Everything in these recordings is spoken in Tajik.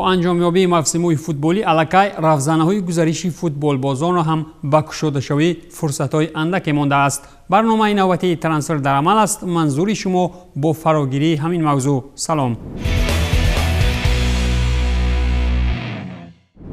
با انجامیابی موسم‌های فوتبالی الکی رفزنه‌های گزارشی فوتبال بازان را هم به گشوده‌شوی فرصت‌های اندک مانده است. برنامه نوبتی ترانسفر در عمل است. منظور شما با فراگیری همین موضوع. سلام.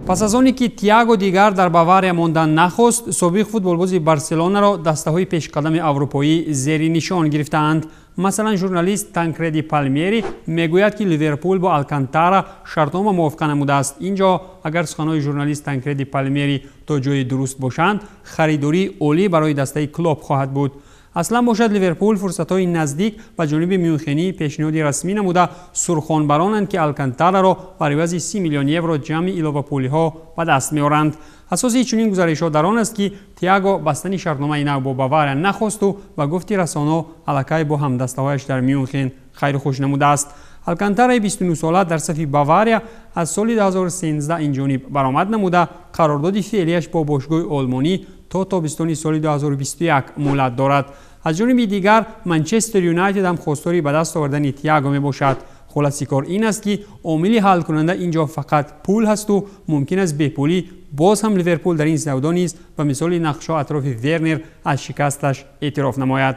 پس از آنی که تییاگو دیگر در باواریا ماندن نخواست، سابق فوتبالباز بارسلونا را دسته‌های پیشقدم اروپایی زیر نشان گرفتند. مثلا ژورنالیست تانکردی پالمیری میگوید که لیورپول با آلکانتارا شرطنامه موافقه نموده است. اینجا اگر سخنان ژورنالیست تانکردی پالمیری تا جای درست باشند، خریداری عالی برای دسته کلوب خواهد بود. اصلا باشد لیورپول فرصت‌های نزدیک به جانب میونخنی پیشنهادی رسمی نموده سرخوان برانند که آلکانتارا را بر عوض 30 میلیون یورو جمع علاوه پولی‌ها به دست می‌آورند. اساسی چنین گزارش‌ها در آن است که تییاگو بستن شرطنامه نو با باواریا نخواست و به گفته رسانه‌ها الکی با همدسته‌هایش در میونخن خیر و خوش نموده است. آلکانتارا 29 ساله در صف باواریا از سال 2013 این جانب برآمد نموده قرارداد فعلیش با باشگاه آلمانی تا تابستان سال 2021 مهلت دارد. از جانب دیگر منچستر یونایتد هم خواستاری به دست آوردن تییاگو می باشد. خلاصه کار این است که عامل حل کننده اینجا فقط پول هست و ممکن است به پولی باز هم لیورپول در این سودا نیز به مثال نقش‌ها اطراف ورنر از شکستش اعتراف نماید.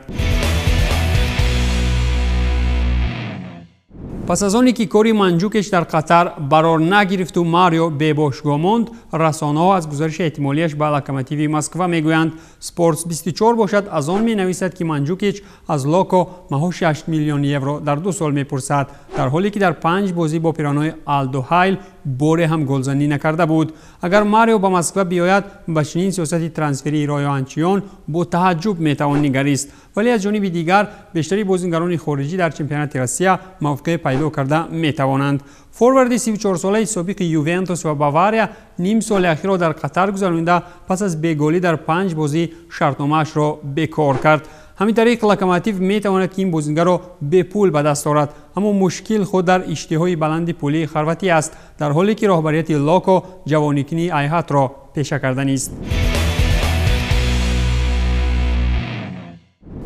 پس از آنی که کاری منجوکش در قطر برار نگرفت و ماریو به باشگاه ماند، رسانه‌ها از گزارش احتمالیش به لوکوموتیو مسکو میگویند. سپورتس 24 باشد از آن می نویسد که منجوکش از لاکو ماهی 8 میلیون یورو در 2 سال میپرسد، در حالی که در 5 بازی با پیرانهای آلدو هایل بوره هم گلزنی نکرده بود. اگر ماریو به مسکو بیاید به چنین سیاست ترانسفری رایو آنچیون با تعجب میتوان نگریست، ولی از جانب دیگر بیشتری بازیگران خارجی در چمپیونات روسیه موقع پیدا کرده میتوانند. فوروارد 34 ساله سابق یوونتوس و باواریا نیم سال اخیر را در قطر گذرانده پس از بیگلی در 5 بازی شرطنامه‌اش را بکار کرد. همین طریق لوکوموتیو میتواند که این بازیگر را به پول به دست آورد، اما مشکل خود در اشتهای بلند پولی خرواتی است، در حالی که رهبریت لاکو جوانیکنی ایهات را پیشه کردن است.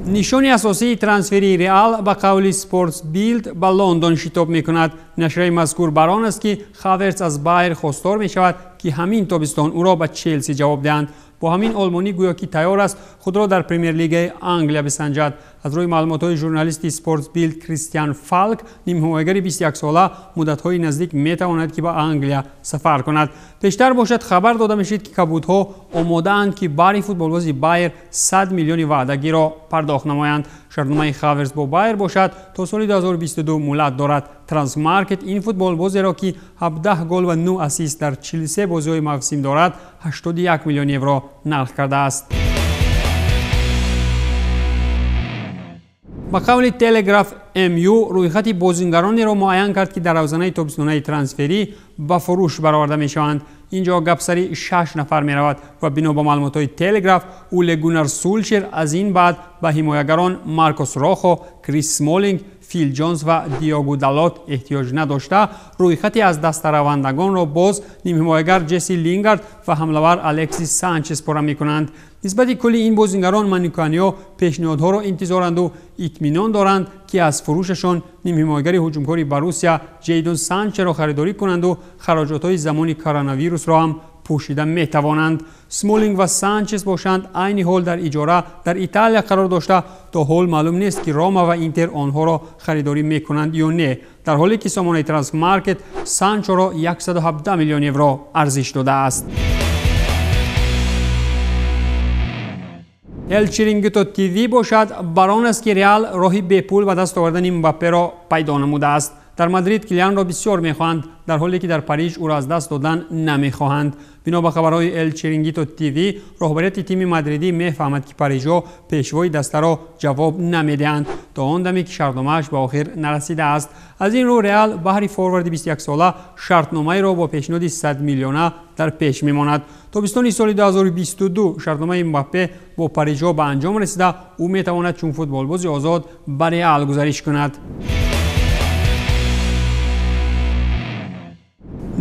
نشانی اساسی ترانسفری ریال به قول سپورتس بیلد به لندن شتاب میکند. نشریه مذکور بر آن است که هاورتز از بایر خواستار می شود که همین تابستان او را به چلسی جواب دهند. با همین آلمانی گویا که تیار است خود را در پرمیر لیگ انگلیا بسنجد. از روی معلومات سپورت سپورتس بیلد کریستیان فالک نیم حمایتگر 21 ساله مدت‌های نزدیک میتواند که به انگلیا سفر کند. پیشتر باشد خبر داده میشد که کبوت‌ها آماده اند که برای فوتبالباز بایر 100 میلیون وعدگی را پرداخت نمایند. شرطنامه هاورتز با بایر باشد تا سال 2022 مهلت دارد. ترانسمارکت این فوتبالباز را که 17 گل و 9 اسیست در 43 بازی‌های موسم دارد 81 میلیون یورو نرخ کرده است. با قول تلگراف MU رویخط بازیگرانی را معین کرد که در اوزانه تابستانه ترانسفری به فروش برآورده می شوند. اینجا گپ سری 6 نفر می رود و بنا به معلومات تلگراف اوله گونار سولشر از این بعد به حمایتگران مارکوس راخو، کریس سمولینگ، فیل جونز و دیاگو دالوت احتیاج نداشته رویخطی از دست روندگان را باز نیم حمایتگر جسی لینگارد و حمله‌ور الکسیس سانچز پره می‌کنند. نسبت کلی این بازیگران مانیکانیو پیشنهادها را انتظارند و اطمینان دارند که از فروششان نیم حمایتگر هجومکاری بروسیا جیدون سانچه را خریداری کنند و خراجات‌های زمان کرونا ویروس را هم پوشیده می توانند. سمولینگ و سانچز باشند عین حال در اجاره در ایتالیا قرار داشته. تا حال معلوم نیست که روما و اینتر آنها را خریداری می کنند یا نه، در حالی که سامانه ترانسمارکت سانچو را 117 میلیون یورو ارزش داده است. ال چرینگیتو تیوی باشد بر آن است که ریال راهی به پول به دست آوردن امباپه را پیدا نموده است. در مادرید کلیان را بسیار می‌خواهند، در حالی که در پاریس او را از دست دادن نمی‌خواهند. بنا به خبرهای ال چرینگیتو تیوی رهبریت تیم مادریدی می‌فهمد که پاریس‌ها پیشوای دسته را جواب نمی‌دهند تا آن دمی که شرطنامه‌اش به آخر نرسیده است. از این رو ریال بهر فوروارد 21 ساله شرطنامه را با پیشنهاد 100 میلیونه در پیش می‌ماند. تابستان سال 2022 شرطنامه امباپه با پاریس‌ها به انجام رسیده. او می‌تواند چون فوتبالباز آزاد به ریال گزارش کند.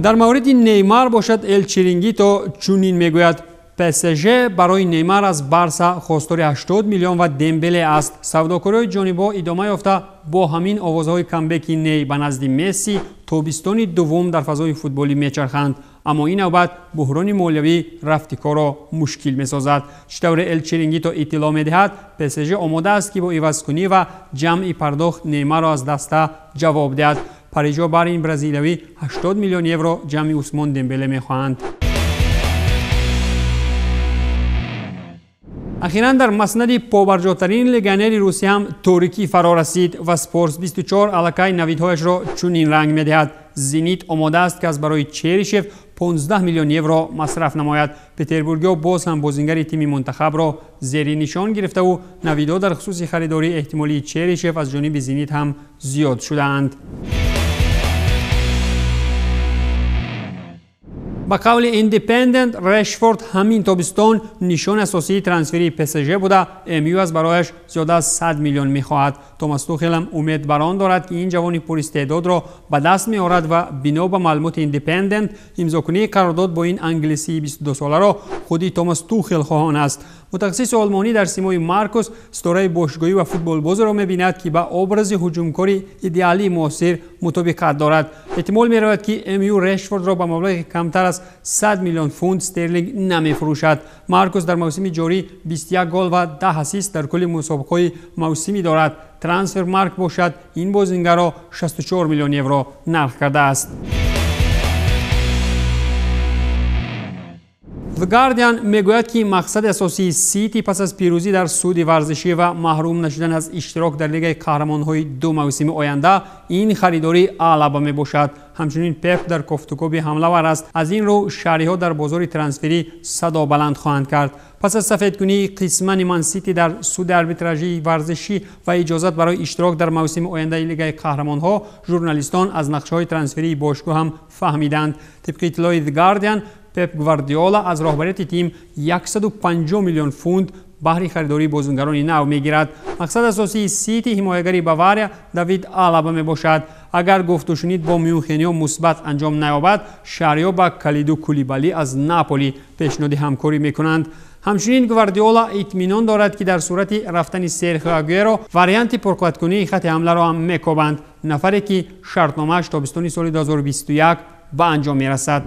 در مورد نیمار باشد ال چرینگیتو چنین میگوید: PSG барои Неймар аз Барса хостори 80 миллион ва Дембеле аст. Савдокориҳои ҷонибо идома ёфта бо ҳамин овозҳои камбеки Ней ба назди Месси тобистони дуввум дар фазои футболӣ мечарханд. аммо ин навбат буҳрони молиявӣ рафти корро мушкил месозад. чӣ тавре Эл Чирингито иттилоъ медиҳад, PSG омодааст ки бо ивазкунӣ ва ҷамъи пардохт Неймарро аз даста ҷавоб диҳад. парижҳо баҳри ин бразилиявӣ 80 миллион евро ҷамъи Усмон Дембеле мехоҳанд. ахиран дар маснади побарҷотарин легионери русия ҳам торикӣ фаро расид ва Спорс 24 аллакай навидҳояшро чунин ранг медиҳад. Зенит омодааст ки аз барои Черишев 15 миллион евро масраф намояд. Петербургиҳо боз ҳам бозингари тими мунтахабро зери нишон гирифтаву навидҳо дар хусуси харидории эҳтимолии Черишев аз ҷониби Зенит ҳам зиёд шудаанд. ба қавли Independent, Решфорд ҳамин тобистон нишони асосии трансферии PSG буда, МЮ аз барояш зиёда аз 100 миллион мехоҳад. Томас Тухел ҳам умед бар он дорад ки ин ҷавони пуристеъдодро ба даст меорад ва бино ба маълумоти Independent имзокунии қарордод бо ин англисии 22-соларо худи Томас Тухел хоҳон аст. мутахассиси олмонӣ дар симои Маркус стораи бошгоҳӣ ва футболбозеро мебинад ки ба образи ҳуҷумкори идеалии муосир мутобиқат дорад. эҳтимол меравад ки МЮ Решфордро ба маблағи камтар аз 100 миллион фунт стерлинг намефурӯшад. Маркус дар мавсими ҷорӣ 21 гол ва 10 ассист дар кулли мусобиқаҳои мавсимӣ дорад. трансфер марк бошад ин бозингарро 64 миллион евро нарх кардааст. The Guardian мегӯяд ки мақсади асосии Сити пас аз пирӯзӣ дар суди варзишӣ ва маҳрум нашудан аз иштирок дар Лигаи Қаҳрамонҳои ду мавсими оянда ин харидори Алаба мебошад. ҳамчунин Пеп дар кофтукоби ҳамлавар аст. аз ин рӯ шаҳриҳо дар бозори трансферӣ садо баланд хоҳанд кард. пас аз сафедкунии қисмани Ман Сити дар суди арбитражии варзишӣ ва иҷозат барои иштирок дар мавсими ояндаи Лигаи Қаҳрамонҳо, журналистон аз нақшаҳои трансферии бошгоҳ ҳам фаҳмиданд. тибқи иттилои The Guardian, Пеп Гвардиола аз роҳбарияти тим 150 миллион фунт баҳри харидории бозингарони нав мегирад. мақсад асосии Сити ҳимоягари Бавария Давид Алаба мебошад. агар гуфтушунид бо мюнхениҳо мусбат анҷом наёбад, шаҳриҳо ба Калиду Кулибалӣ аз Наполи пешниҳоди ҳамкорӣ мекунанд. ҳамчунин Гвардиола итминон дорад ки дар сурати рафтани Серхио Агуэро варианти пурқувваткунии хати ҳамларо ҳам мекобанд, нафаре ки шартномааш тобистони соли 2021 ба анҷом мерасад.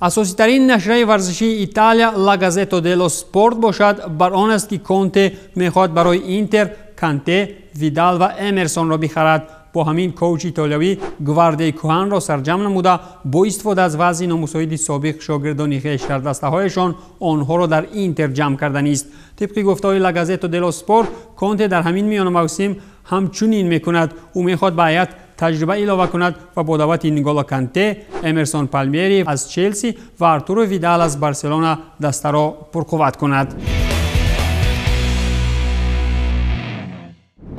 асоситарин нашраи варзишии Италия La Gazzetta dello Sport бошад бар он аст ки Конте мехоҳад барои Интер Канте, Видал ва Эмерсонро бихарад. бо ҳамин коучи итолиявӣ гвардияи кӯҳанро сарҷам намуда, бо истифода аз вазъи номусоиди собиқ шогирдони хеш дар дастаҳояшон онҳоро дар Интер ҷамъ карданист. тибқи гуфтаҳои La Gazzetta dello Sport, Конте дар ҳамин миёна мавсим ҳамчунин мекунад. ӯ мехоҳад ба ҳайат таҷриба илова кунад ва бо даъвати Нголо Канте, Эмерсон Палмери аз Челси ва Артуро Видал аз Барселона дастаро пурқувват кунад.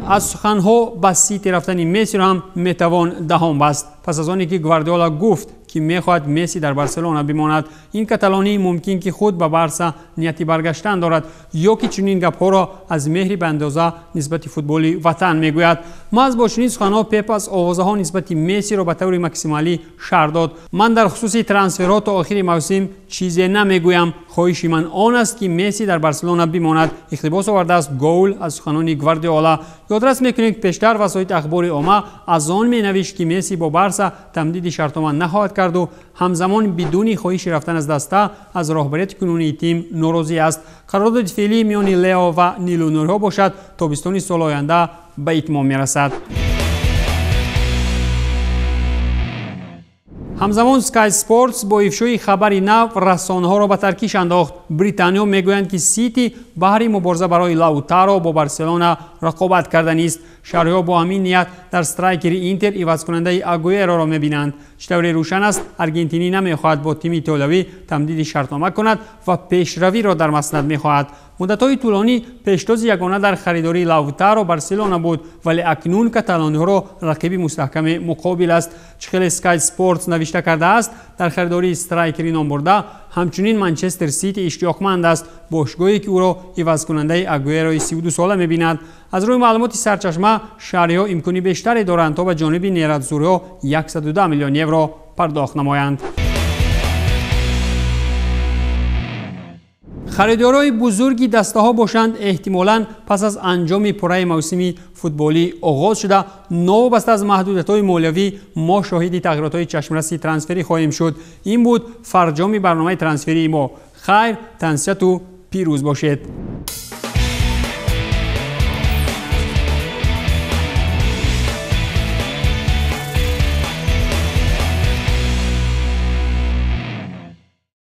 аз суханҳо ба Сити рафтани Мессиро ҳам метавон даҳон баст. пас аз оне ки Гвардиола гуфт ки мехоҳад Месси дар Барселона бимонад, ин каталонӣ мумкин ки худ ба Барса нияти баргаштан дорад ё ки чунин гапҳоро аз меҳри беандоза нисбати футболи ватан мегӯяд. маҳз бо чунин суханҳо Пеп аз овозаҳо нисбати Мессиро ба таври максималӣ шарҳ дод. ман дар хусуси трансферҳо то охири мавсим чизе намегӯям. хоҳиши ман он аст ки Месси дар Барселона бимонад. иқтибос овардааст Гоул аз суханони Гвардиола. ёдрас мекунем ки пештар васоити ахбори омма аз он менавишт ки Месси бо Барса тамдиди шартнома нахоҳад карду ҳамзамон бидуни хоҳиши рафтан аз даста аз роҳбарияти кунунии тим норозӣ аст. қарордоди феълӣ миёни Лео ва Нилу Нуриҳо бошад тобистони соли оянда ба итмом мерасад. ҳамзамон Sky Sports бо ифшои хабари нав рассонаҳоро ба таркиш андохт. британиҳо мегӯянд ки Сити баҳри мубориза барои Лаутаро бо Барселона рақобат карданист. шаҳриҳо бо ҳамин ният дар страйкери Интер ивазкунандаи Агуэроро мебинанд. чӣ тавре рӯшан аст, аргентинӣ намехоҳад бо тими итолиявӣ тамдиди шартнома кунад ва пешравиро дар маснад мехоҳад. муддатҳои тӯлонӣ пешдози ягона дар харидории Лаутаро Барселона буд, вале акнун каталониҳоро рақиби мустаҳками муқобил аст. чӣ хеле Sky Sports навишта кардааст, дар харидории страйкери номбурда ҳамчунин Манчестер Сити иштиёқманд аст, бошгоҳе ки ӯро ивазкунандаи Агуэрои 32 мебинад. аз рӯи маълумоти сарчашма, шаҳриҳо имкони бештаре доранд то ба ҷониби нейратзуриҳо 110 миллион евро پرداخت نمایند. خریدارای بزرگی دسته ها باشند احتمالاً پس از انجام پره موسمی فوتبالی آغاز شده نوابسته از محدودیت‌های مالیوی ما شاهد تغییرات‌های چشمرسی ترانسفری خواهیم شد. این بود فرجام برنامه ترانسفری ما. خیر، تنسیت و پیروز باشید.